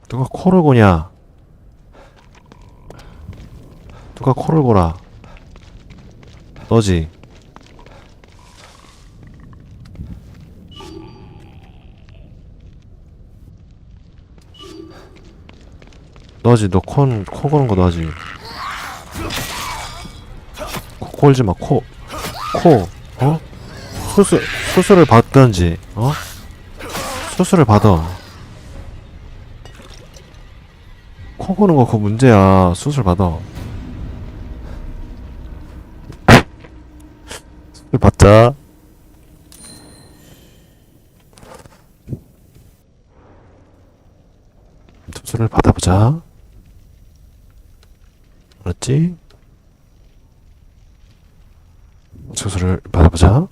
누가 코를 고냐? 누가 코를 골아? 너지? 너지? 너 코 고는 거 너지? 코 골지 마, 어? 수술을 받던지, 어? 수술을 받아. 코 고는 거 그거 문제야. 수술 받아. 수술 받자. 수술을 받아보자. 알았지? 수술을 받아보자.